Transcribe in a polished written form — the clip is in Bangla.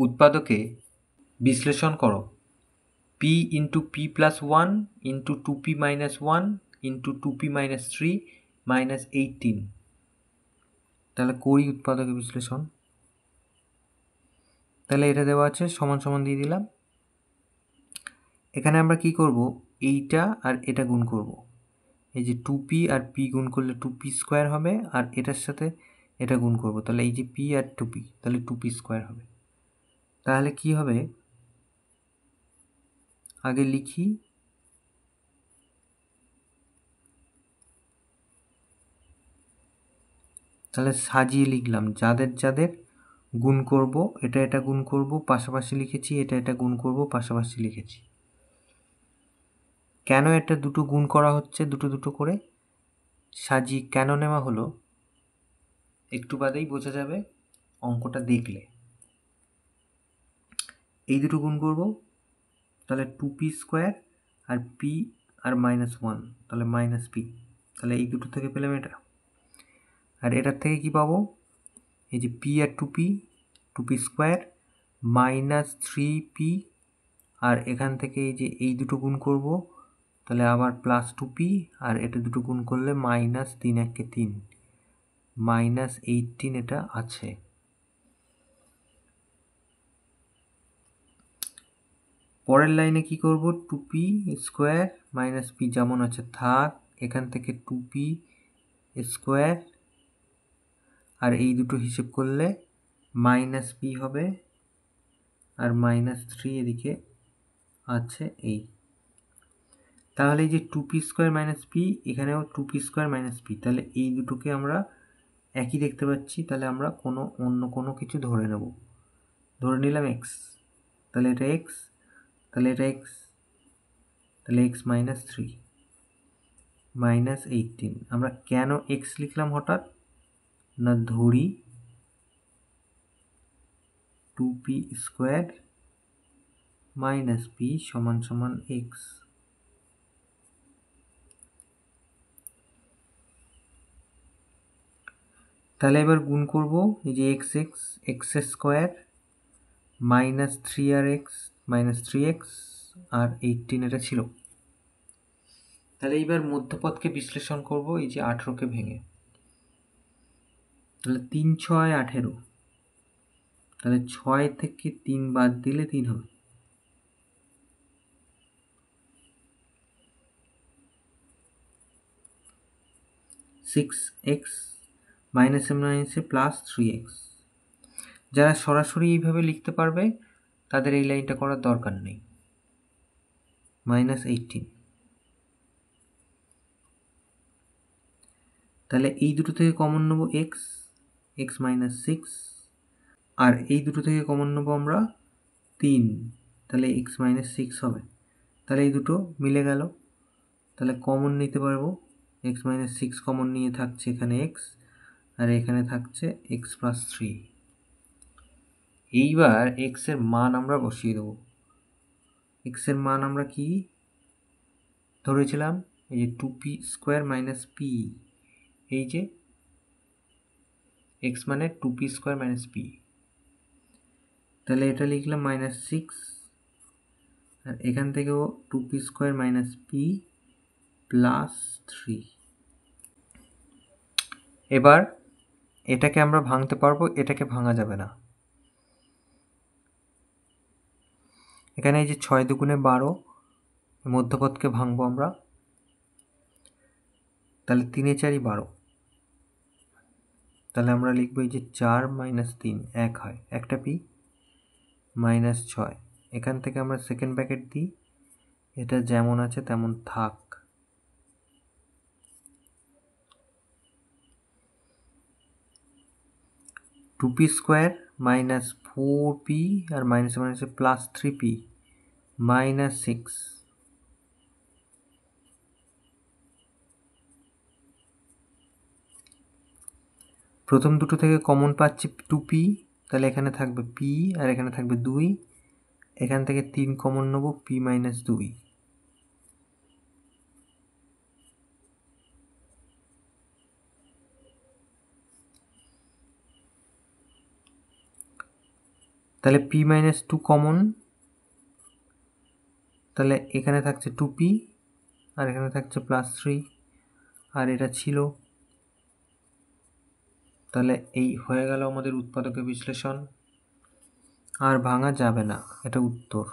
উৎপাদকে বিশ্লেষণ করো। P into P plus 1 into 2p minus 1 into 2p minus 3 minus 18। তাহলে করি উৎপাদকে বিশ্লেষণ। তাহলে এটা দেওয়া আছে, সমান সমান দিয়ে দিলাম। এখানে আমরা কি করব, এইটা আর এটা গুণ করব। এই যে 2p আর p গুণ করলে 2p স্কোয়ার হবে, আর এটার সাথে এটা গুণ করব, তাহলে এই যে p আর 2p, তাহলে 2p স্কোয়ার হবে। তাহলে কি হবে, আগে লিখি। তাহলে সাজিয়ে লিখলাম, যাদের যাদের গুণ করব, এটা এটা গুণ করব পাশাপাশি লিখেছি, এটা এটা গুণ করব পাশাপাশি লিখেছি। কেন এটা দুটো গুণ করা হচ্ছে, দুটো দুটো করে সাজিয়ে কেন নেওয়া হলো একটু বাদেই বোঝা যাবে অঙ্কটা দেখলে। এই দুটো গুণ করব, তাহলে 2p স্কোয়ার আর p আর মাইনাস 1, তাহলে মাইনাস p। তাহলে এই দুটো থেকে পেলাম এটা। আর এটার থেকে কি পাবো, এই যে p আর 2p স্কোয়ার মাইনাস 3p, আর এখান থেকে এই যে এই দুটো গুণ করব, তাহলে আবার প্লাস 2p, আর এটা দুটো গুণ করলে মাইনাস 3 একে 3, মাইনাস 18 এটা আছে। পরের লাইনে কি করব, 2p স্কোয়ার মাইনাস p যেমন আছে থাক, এখান থেকে 2p স্কোয়ার আর এই দুটো হিসেব করলে মাইনাস p হবে, আর মাইনাস 3 এদিকে আছে এই। তাহলে এই যে 2p স্কোয়ার মাইনাস p, এখানেও 2p স্কোয়ার মাইনাস p, তাহলে এই দুটোকে আমরা একই দেখতে পাচ্ছি। তাহলে আমরা অন্য কোনো কিছু ধরে নেব। ধরে নিলাম x, তাহলে এটা x, তাহলে এটা x, তাহলে x মাইনাস 3 মাইনাস 18। আমরা কেন x লিখলাম হঠাৎ, না ধরি 2p স্কোয়ার মাইনাস p সমান সমান x। তাহলে এবার গুণ করব, এই যে x square minus 3rx minus 3x আর 18 এটা ছিল। তাহলে এইবার মধ্যপদকে বিশ্লেষণ করব, এই যে 18কে ভেঙে। তাহলে 3 6 18, তাহলে 6 থেকে 3 বাদ দিলে 3 হবে। x মাইনাসে মাইনাসে প্লাস 3x। যারা সরাসরি এইভাবে লিখতে পারবে তাদের এই লাইনটা করার দরকার নেই। মাইনাস 18, তাহলে এই দুটো থেকে কমন নেব x মাইনাস 6, আর এই দুটো থেকে কমন নেব আমরা 3, তাহলে x মাইনাস 6 হবে। তাহলে এই দুটো মিলে গেল, তাহলে কমন নিতে পারবো। x মাইনাস 6 কমন নিয়ে থাকছে এখানে x, আর এখানে থাকছে x প্লাস 3। এইবার x এর মান আমরা বসিয়ে দেবো। x এর মান আমরা কি ধরেছিলাম, এই যে 2p স্কোয়ার মাইনাস p, এই যে x মানে 2p স্কোয়ার মাইনাস p, তাহলে এটা লিখলাম মাইনাস 6, আর এখান থেকেও 2p square minus p plus 3। এবার এটাকে আমরা ভাঙতে পারবো, এটাকে ভাঙা যাবে না। এখানে এই যে 6 দুগুণে 12, মধ্যপদকে ভাঙবো আমরা, তাহলে 3 4 12, তাহলে আমরা লিখবো এই যে 4 মাইনাস 3 1 হয়, একটা p মাইনাস 6। এখান থেকে আমরা সেকেন্ড ব্র্যাকেট দিই, এটা যেমন আছে তেমন থাক। Two P square minus 4p আর মাইনাসে মাইনাসে প্লাস 3p মাইনাস 6। প্রথম দুটো থেকে কমন পাচ্ছি 2p, তাহলে এখানে থাকবে p আর এখানে থাকবে 2, এখান থেকে 3 কমন নেব, p মাইনাস 2। তাহলে পি মাইনাস টু কমন, তাহলে এখানে থাকছে টু পি আর এখানে থাকছে প্লাস থ্রি, আর এটা ছিল। তাহলে এই হয়ে গেল আমাদের উৎপাদকের বিশ্লেষণ, আর ভাঙা যাবে না, এটা উত্তর।